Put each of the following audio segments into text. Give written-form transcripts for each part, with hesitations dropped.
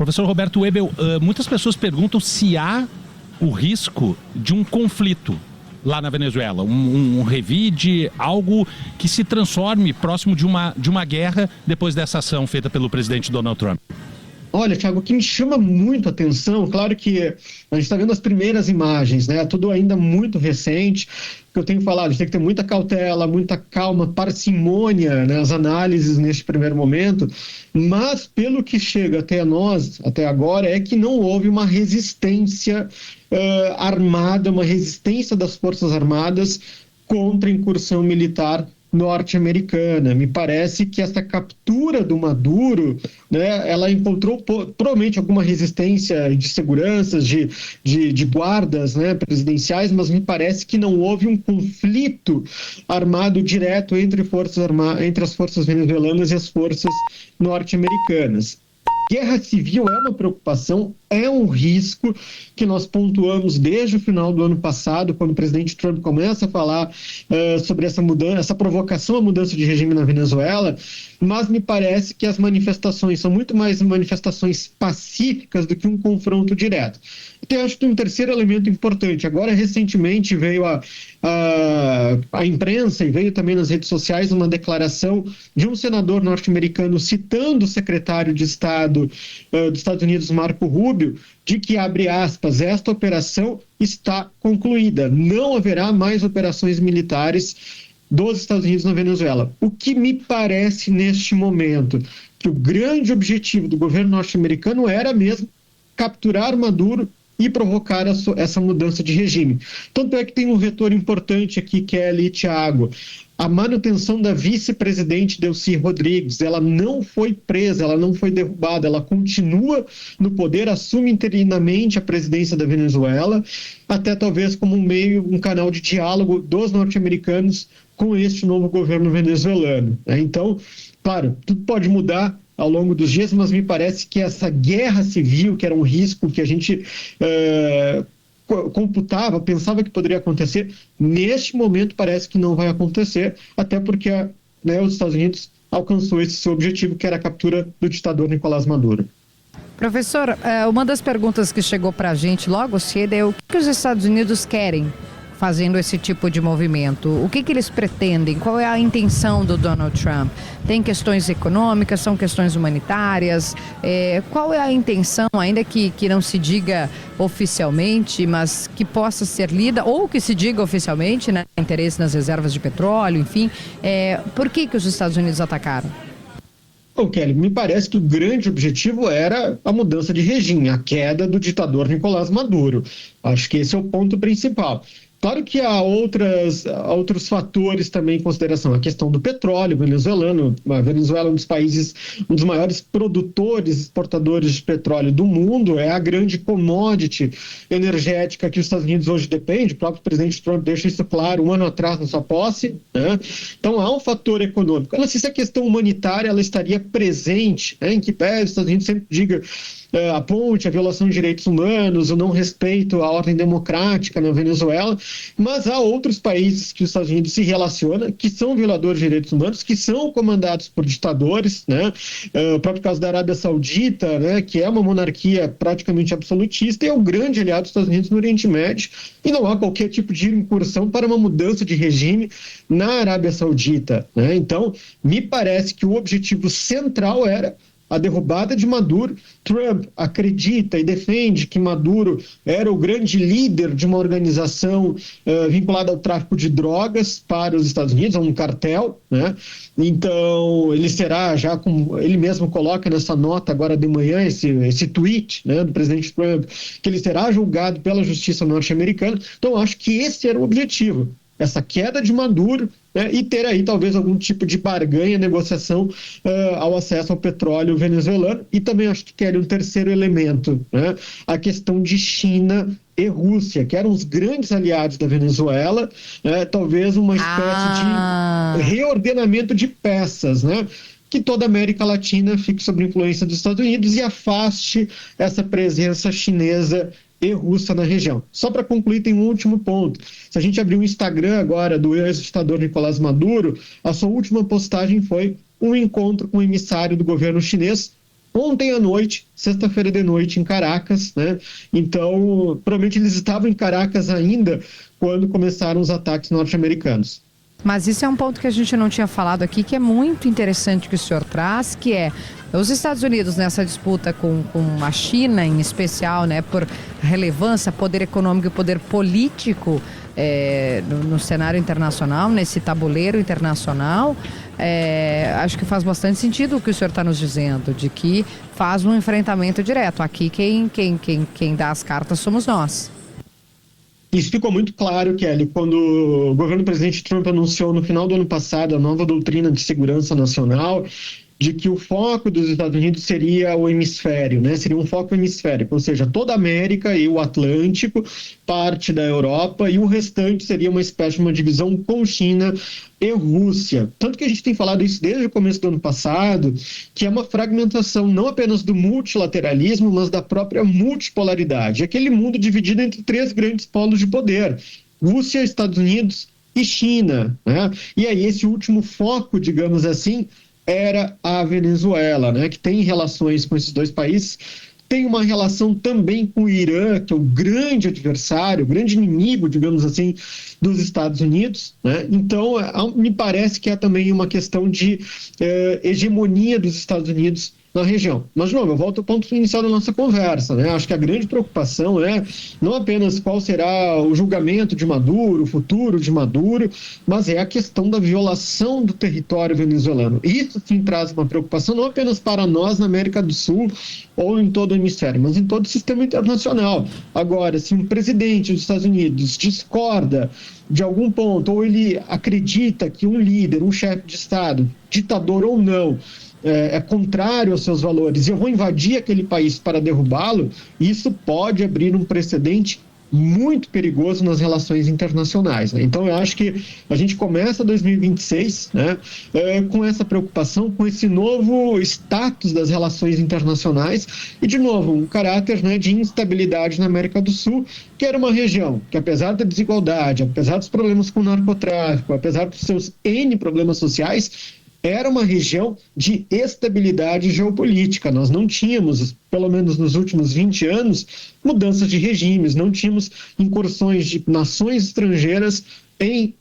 Professor Roberto Webel, muitas pessoas perguntam se há o risco de um conflito lá na Venezuela, um revide, algo que se transforme próximo de uma guerra depois dessa ação feita pelo presidente Donald Trump. Olha, Thiago, o que me chama muito a atenção, claro que a gente está vendo as primeiras imagens, né? Tudo ainda muito recente, que eu tenho falado, a gente tem que ter muita cautela, muita calma, parcimônia nas análises neste primeiro momento, mas pelo que chega até nós, até agora, é que não houve uma resistência armada, uma resistência das Forças Armadas contra a incursão militar norte-americana. Me parece que essa captura do Maduro, né, ela encontrou provavelmente alguma resistência de seguranças, de guardas, né, presidenciais, mas me parece que não houve um conflito armado direto entre as forças venezuelanas e as forças norte-americanas. Guerra civil é uma preocupação, é um risco que nós pontuamos desde o final do ano passado, quando o presidente Trump começa a falar sobre essa mudança, essa provocação à mudança de regime na Venezuela, mas me parece que as manifestações são muito mais manifestações pacíficas do que um confronto direto. Então, acho que um terceiro elemento importante, agora recentemente veio a imprensa e veio também nas redes sociais uma declaração de um senador norte-americano citando o secretário de Estado dos Estados Unidos, Marco Rubio, de que, abre aspas, esta operação está concluída, não haverá mais operações militares dos Estados Unidos na Venezuela. O que me parece neste momento que o grande objetivo do governo norte-americano era mesmo capturar Maduro e provocar essa mudança de regime. Tanto é que tem um vetor importante aqui, Kelly e Thiago. A manutenção da vice-presidente Delcy Rodrigues, ela não foi presa, ela não foi derrubada, ela continua no poder, assume interinamente a presidência da Venezuela, até talvez como um canal de diálogo dos norte-americanos com este novo governo venezuelano. Então, claro, tudo pode mudar ao longo dos dias, mas me parece que essa guerra civil, que era um risco que a gente computava, pensava que poderia acontecer, neste momento parece que não vai acontecer, até porque os Estados Unidos alcançou esse seu objetivo, que era a captura do ditador Nicolás Maduro. Professor, uma das perguntas que chegou para a gente logo cedo é o que os Estados Unidos querem fazendo esse tipo de movimento? O que eles pretendem? Qual é a intenção do Donald Trump? Tem questões econômicas, são questões humanitárias? Qual é a intenção, ainda que não se diga oficialmente, mas que possa ser lida, ou que se diga oficialmente, né? Interesse nas reservas de petróleo, enfim. Por que os Estados Unidos atacaram? Bom, Kelly, me parece que o grande objetivo era a mudança de regime, a queda do ditador Nicolás Maduro. Acho que esse é o ponto principal. Claro que há outros fatores também em consideração. A questão do petróleo venezuelano. A Venezuela é um dos países, um dos maiores produtores, exportadores de petróleo do mundo. É a grande commodity energética que os Estados Unidos hoje depende. O próprio presidente Trump deixa isso claro um ano atrás na sua posse, né? Então há um fator econômico. Eu não sei se a questão humanitária ela estaria presente, em que pese os Estados Unidos sempre diga aponte a violação de direitos humanos, o não respeito à ordem democrática na Venezuela, mas há outros países que os Estados Unidos se relacionam, que são violadores de direitos humanos, que são comandados por ditadores, né? O próprio caso da Arábia Saudita, né, que é uma monarquia praticamente absolutista e é o grande aliado dos Estados Unidos no Oriente Médio, e não há qualquer tipo de incursão para uma mudança de regime na Arábia Saudita, né? Então, me parece que o objetivo central era a derrubada de Maduro. Trump acredita e defende que Maduro era o grande líder de uma organização vinculada ao tráfico de drogas para os Estados Unidos, a um cartel, né? Então, ele será, já como ele mesmo coloca nessa nota agora de manhã, esse tweet, né, do presidente Trump, que ele será julgado pela justiça norte-americana. Então, acho que esse era o objetivo, essa queda de Maduro, né, e ter aí talvez algum tipo de barganha, negociação ao acesso ao petróleo venezuelano. E também acho que quer um terceiro elemento, né, a questão de China e Rússia, que eram os grandes aliados da Venezuela, né, talvez uma espécie de reordenamento de peças, né, que toda a América Latina fique sob influência dos Estados Unidos e afaste essa presença chinesa e russa na região. Só para concluir, tem um último ponto. Se a gente abrir o Instagram agora do ex-ditador Nicolás Maduro, a sua última postagem foi um encontro com o emissário do governo chinês ontem à noite, sexta-feira de noite, em Caracas, né? Então, provavelmente eles estavam em Caracas ainda quando começaram os ataques norte-americanos. Mas isso é um ponto que a gente não tinha falado aqui, que é muito interessante que o senhor traz, que é os Estados Unidos nessa disputa com a China, em especial, né, por relevância, poder econômico e poder político no cenário internacional, nesse tabuleiro internacional. Acho que faz bastante sentido o que o senhor está nos dizendo, de que faz um enfrentamento direto. Aqui quem dá as cartas somos nós. Isso ficou muito claro, Kelly, quando o governo do presidente Trump anunciou no final do ano passado a nova doutrina de segurança nacional, de que o foco dos Estados Unidos seria o hemisfério, né? Seria um foco hemisférico, ou seja, toda a América e o Atlântico, parte da Europa, e o restante seria uma espécie de uma divisão com China e Rússia. Tanto que a gente tem falado isso desde o começo do ano passado, que é uma fragmentação não apenas do multilateralismo, mas da própria multipolaridade. Aquele mundo dividido entre 3 grandes polos de poder: Rússia, Estados Unidos e China, né? E aí esse último foco, digamos assim, era a Venezuela, né, que tem relações com esses 2 países, tem uma relação também com o Irã, que é o grande adversário, o grande inimigo, digamos assim, dos Estados Unidos, né? Então, me parece que é também uma questão de hegemonia dos Estados Unidos na região. Mas, de novo, eu volto ao ponto inicial da nossa conversa, né? Acho que a grande preocupação é não apenas qual será o julgamento de Maduro, o futuro de Maduro, mas é a questão da violação do território venezuelano. Isso sim traz uma preocupação não apenas para nós na América do Sul ou em todo o hemisfério, mas em todo o sistema internacional. Agora, se um presidente dos Estados Unidos discorda de algum ponto, ou ele acredita que um líder, um chefe de Estado, ditador ou não, é contrário aos seus valores, e eu vou invadir aquele país para derrubá-lo, isso pode abrir um precedente muito perigoso nas relações internacionais, né? Então, eu acho que a gente começa 2026, né, com essa preocupação, com esse novo status das relações internacionais e, de novo, um caráter, né, de instabilidade na América do Sul, que era uma região que, apesar da desigualdade, apesar dos problemas com o narcotráfico, apesar dos seus N problemas sociais, era uma região de estabilidade geopolítica. Nós não tínhamos, pelo menos nos últimos 20 anos, mudanças de regimes, não tínhamos incursões de nações estrangeiras em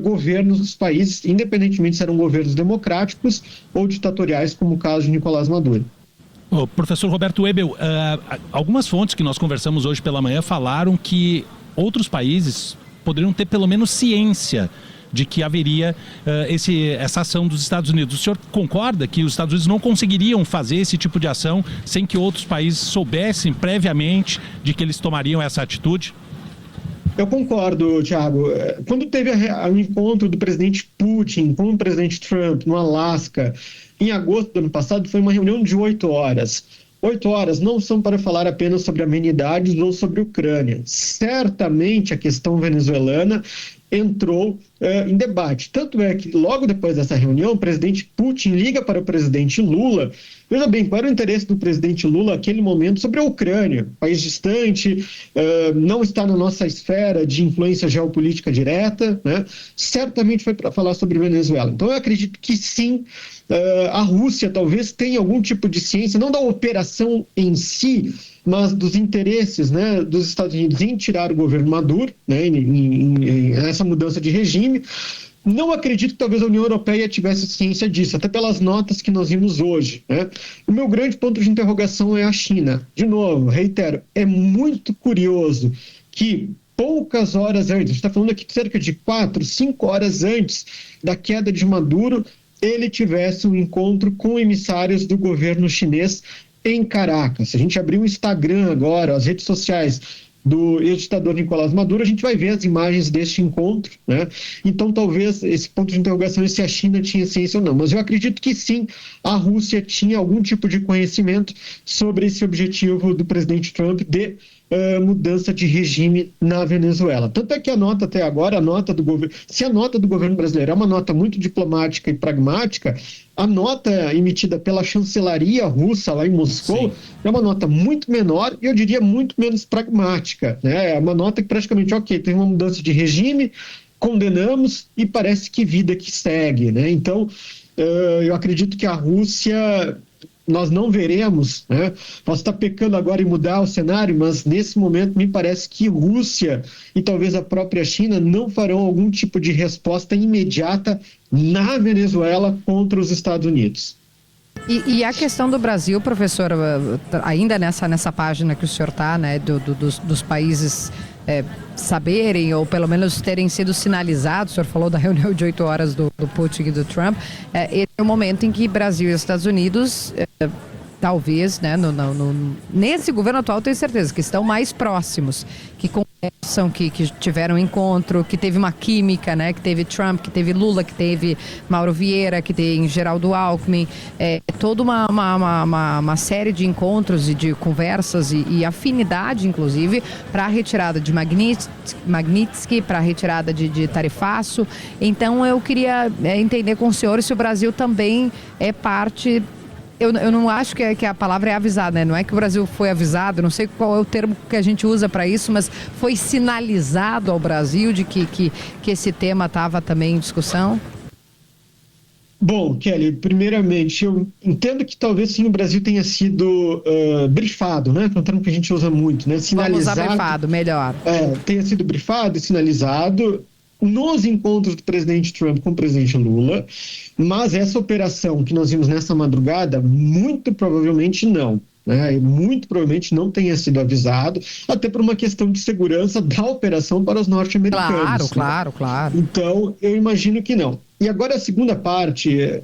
governos dos países, independentemente se eram governos democráticos ou ditatoriais, como o caso de Nicolás Maduro. Professor Roberto Webel, algumas fontes que nós conversamos hoje pela manhã falaram que outros países poderiam ter pelo menos ciência de que haveria essa ação dos Estados Unidos. O senhor concorda que os Estados Unidos não conseguiriam fazer esse tipo de ação sem que outros países soubessem previamente de que eles tomariam essa atitude? Eu concordo, Thiago. Quando teve o encontro do presidente Putin com o presidente Trump no Alasca, em agosto do ano passado, foi uma reunião de 8 horas. 8 horas não são para falar apenas sobre amenidades ou sobre a Ucrânia. Certamente a questão venezuelana entrou em debate. Tanto é que logo depois dessa reunião, o presidente Putin liga para o presidente Lula. Veja bem, qual era o interesse do presidente Lula naquele momento sobre a Ucrânia? País distante, não está na nossa esfera de influência geopolítica direta, né? Certamente foi para falar sobre Venezuela. Então eu acredito que sim, a Rússia talvez tenha algum tipo de ciência, não da operação em si, mas dos interesses, né, dos Estados Unidos em tirar o governo Maduro, né, em essa mudança de regime. Não acredito que talvez a União Europeia tivesse ciência disso, até pelas notas que nós vimos hoje, né? O meu grande ponto de interrogação é a China. De novo, reitero, é muito curioso que poucas horas antes, a gente está falando aqui de cerca de 4, 5 horas antes da queda de Maduro, ele tivesse um encontro com emissários do governo chinês em Caracas. Se a gente abrir o Instagram agora, as redes sociais do ex-ditador Nicolás Maduro, a gente vai ver as imagens deste encontro, né? Então, talvez esse ponto de interrogação é se a China tinha ciência ou não, mas eu acredito que sim, a Rússia tinha algum tipo de conhecimento sobre esse objetivo do presidente Trump de mudança de regime na Venezuela. Tanto é que a nota até agora, se a nota do governo brasileiro é uma nota muito diplomática e pragmática, a nota emitida pela chancelaria russa lá em Moscou é uma nota muito menor e eu diria muito menos pragmática, né? É uma nota que praticamente, ok, tem uma mudança de regime, condenamos e parece que vida que segue, né? Então, eu acredito que a Rússia nós não veremos, né? Posso estar pecando agora em mudar o cenário, mas nesse momento me parece que Rússia e talvez a própria China não farão algum tipo de resposta imediata na Venezuela contra os Estados Unidos. E a questão do Brasil, professor, ainda nessa página que o senhor está, né, dos países saberem, ou pelo menos terem sido sinalizados, o senhor falou da reunião de 8 horas do Putin e do Trump, esse é o momento em que Brasil e Estados Unidos, talvez, né, nesse governo atual, tenho certeza que estão mais próximos, que conversam, que tiveram encontro, que teve uma química, né, que teve Trump, que teve Lula, que teve Mauro Vieira, que tem Geraldo Alckmin, toda uma série de encontros e de conversas e afinidade, inclusive, para a retirada de Magnitsky, para a retirada de tarifaço. Então, eu queria entender com o senhor se o Brasil também é parte... Eu não acho que a palavra é avisar, né? Não é que o Brasil foi avisado, não sei qual é o termo que a gente usa para isso, mas foi sinalizado ao Brasil de que esse tema estava também em discussão? Bom, Kelly, primeiramente, eu entendo que talvez sim o Brasil tenha sido brifado, né? É um termo que a gente usa muito, né? Sinalizado. Vamos usar brifado, melhor. Tenha sido brifado e sinalizado nos encontros do presidente Trump com o presidente Lula, mas essa operação que nós vimos nessa madrugada, muito provavelmente não. Muito provavelmente não tenha sido avisado, até por uma questão de segurança da operação para os norte-americanos. Claro. Então, eu imagino que não. E agora a segunda parte,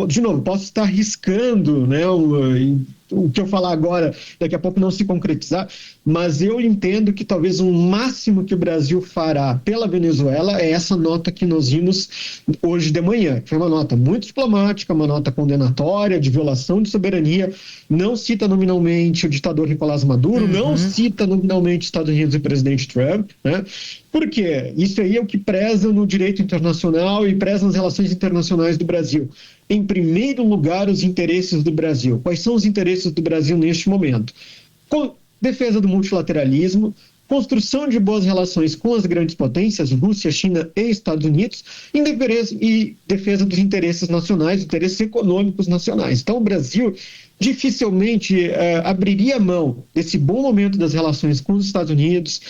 de novo, posso estar arriscando, né, o que eu falar agora, daqui a pouco não se concretizar, mas eu entendo que talvez o máximo que o Brasil fará pela Venezuela é essa nota que nós vimos hoje de manhã, que foi uma nota muito diplomática, uma nota condenatória, de violação de soberania, não cita nominalmente o ditador Nicolás Maduro, não cita nominalmente os Estados Unidos e o presidente Trump, né? Por quê? Isso aí é o que preza no direito internacional e preza nas relações internacionais do Brasil. Em primeiro lugar, os interesses do Brasil. Quais são os interesses do Brasil neste momento? Defesa do multilateralismo, construção de boas relações com as grandes potências, Rússia, China e Estados Unidos, e defesa dos interesses nacionais, interesses econômicos nacionais. Então, o Brasil dificilmente abriria mão desse bom momento das relações com os Estados Unidos,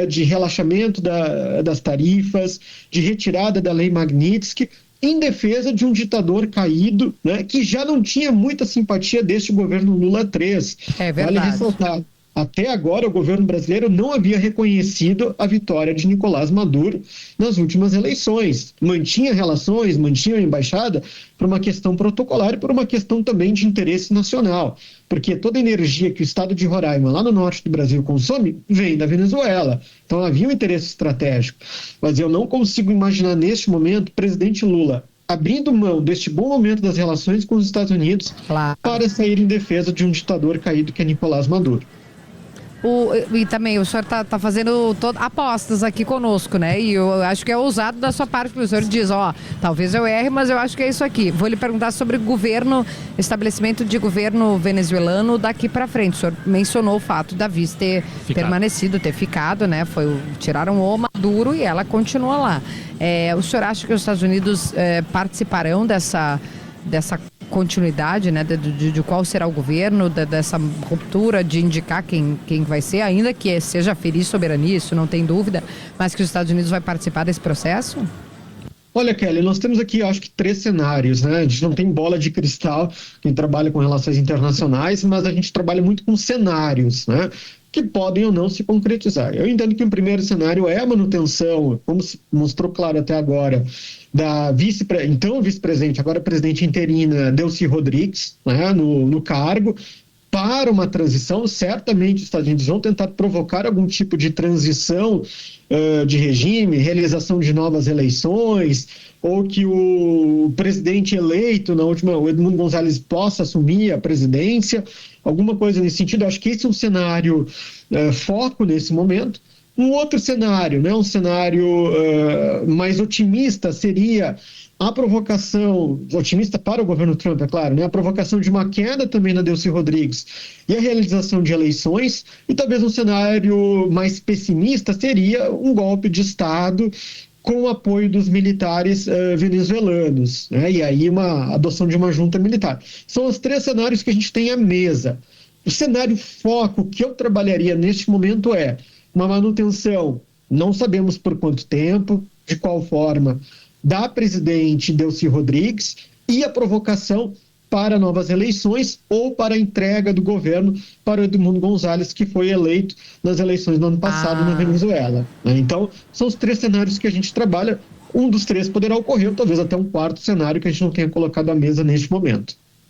de relaxamento das tarifas, de retirada da lei Magnitsky, em defesa de um ditador caído, né, que já não tinha muita simpatia deste governo Lula 3. É verdade. Vale ressaltar. Até agora, o governo brasileiro não havia reconhecido a vitória de Nicolás Maduro nas últimas eleições. Mantinha relações, mantinha a embaixada por uma questão protocolar e por uma questão também de interesse nacional. Porque toda a energia que o estado de Roraima, lá no norte do Brasil, consome, vem da Venezuela. Então havia um interesse estratégico. Mas eu não consigo imaginar, neste momento, o presidente Lula abrindo mão deste bom momento das relações com os Estados Unidos para sair em defesa de um ditador caído que é Nicolás Maduro. E também o senhor está fazendo apostas aqui conosco, né? E eu acho que é ousado da sua parte, que o senhor diz, talvez eu erre, mas eu acho que é isso aqui. Vou lhe perguntar sobre estabelecimento de governo venezuelano daqui para frente. O senhor mencionou o fato da vice ter permanecido, ter ficado, né? Tiraram o Maduro e ela continua lá. O senhor acha que os Estados Unidos participarão dessa continuidade, né, de qual será o governo, dessa ruptura de indicar quem vai ser, ainda que seja ferir soberania, isso não tem dúvida, mas que os Estados Unidos vai participar desse processo? Olha, Kelly, nós temos aqui, acho que 3 cenários, né? A gente não tem bola de cristal, quem trabalha com relações internacionais, mas a gente trabalha muito com cenários, né, que podem ou não se concretizar. Eu entendo que o primeiro cenário é a manutenção, como se mostrou claro até agora, da vice-presidente, agora presidente interina, Delcy Rodrigues, né, no cargo, para uma transição. Certamente os Estados Unidos vão tentar provocar algum tipo de transição de regime, realização de novas eleições, ou que o presidente eleito, o Edmundo Gonzalez, possa assumir a presidência, alguma coisa nesse sentido. Eu acho que esse é um cenário foco nesse momento. Um outro cenário, né, um cenário mais otimista, seria a provocação, otimista para o governo Trump, é claro, né, a provocação de uma queda também na Delcy Rodrigues e a realização de eleições. E talvez um cenário mais pessimista seria um golpe de Estado com o apoio dos militares venezuelanos, né? E aí uma adoção de uma junta militar. São os 3 cenários que a gente tem à mesa. O cenário foco que eu trabalharia neste momento é uma manutenção, não sabemos por quanto tempo, de qual forma, da presidente Delcy Rodrigues e a provocação para novas eleições ou para a entrega do governo para o Edmundo Gonzalez, que foi eleito nas eleições do ano passado na Venezuela. Então, são os 3 cenários que a gente trabalha. Um dos 3 poderá ocorrer, talvez até um 4º cenário que a gente não tenha colocado à mesa neste momento.